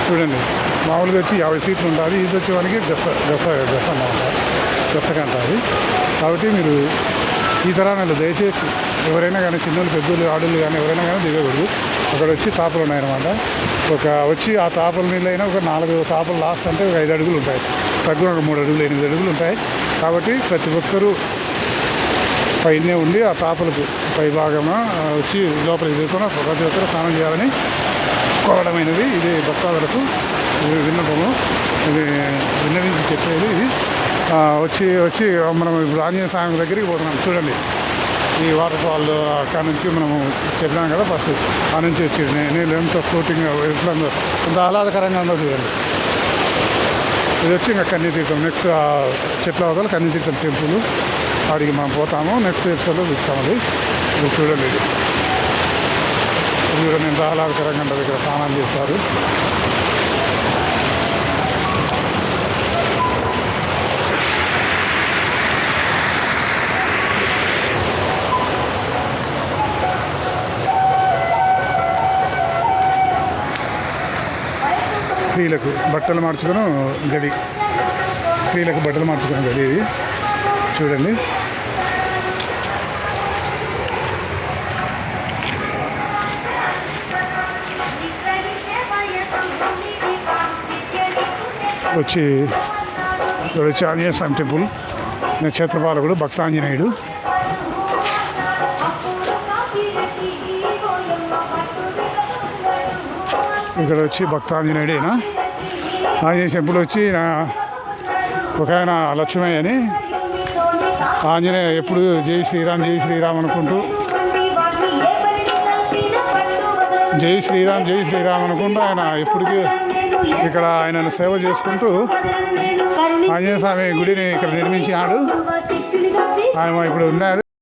చూడండి మామూలుగా వచ్చి 50 ఫీట్లు ఉంటుంది. ఇది వచ్చే మనకి గసకంట అది. కాబట్టి మీరు ఈ తరాలు దయచేసి ఎవరైనా కానీ చిన్నోళ్ళు పెద్దోళ్ళు ఆడోళ్ళు కానీ ఎవరైనా కానీ దిగకూడదు. అక్కడ వచ్చి తాపలు ఉన్నాయన్నమాట. వచ్చి ఆ తాపల నీళ్ళు అయినా ఒక 4 తాపలు లాస్ట్ అంటే ఒక 5 అడుగులు ఉంటాయి, తగ్గున ఒక 3 అడుగులు 8 అడుగులు ఉంటాయి. కాబట్టి ప్రతి ఒక్కరూ పైనే ఉండి ఆ తాపలకు పై భాగమ వచ్చి లోపలికి దిగుతున్న ప్రతి ఒక్కరు స్నానం చేయాలని కోరడమైనది. ఇది భక్తాదులకు విన్నపము, ఇది విన్నవించి చెప్పేది. ఇది వచ్చి మనం ఇప్పుడు ఆంజనేయ స్వామి దగ్గరికి పోతున్నాం. చూడండి ఈ వాటర్ ఫాల్ అక్కడ నుంచి మనము చెప్పినాం కదా ఫస్ట్, ఆ నుంచి వచ్చి నీళ్ళు ఎంతో ఫ్లోటింగ్ ఎట్లా ఎంత ఆహ్లాదకరంగా ఉందో చూడండి. ఇది వచ్చి ఇంకా కన్యతీర్థం. నెక్స్ట్ చెట్ల అవతల కన్యతీర్థం టెంపుల్, వాడికి మనం పోతాము. నెక్స్ట్ ఎపిసోడ్లో చూస్తాం. అది ఇది చూడండి. ఇది చూడండి ఎంత ఆహ్లాదకరంగా ఉంటుంది. ఇక్కడ స్నానాలు చేస్తారు. స్త్రీలకు బట్టలు మార్చుకుని గది, స్త్రీలకు బట్టలు మార్చుకునే గది ఇది చూడండి. వచ్చి ఆంజనేయ స్వామి టెంపుల్, క్షేత్రపాలకుడు భక్తాంజనేయుడు. ఇక్కడ వచ్చి భక్తాంజనేయుడు అయినా ఆంజనేయ టెంపుల్ వచ్చి ఒక ఆయన లక్ష్మయ్య అని ఆంజనేయ ఎప్పుడు జై శ్రీరామ్ జై శ్రీరామ్ అనుకుంటూ జై శ్రీరామ్ అనుకుంటూ ఆయన ఎప్పటికీ ఇక్కడ ఆయనను సేవ చేసుకుంటూ ఆంజనేయ స్వామి గుడిని ఇక్కడ నిర్మించినాడు. ఆయన ఇప్పుడు ఉన్నది.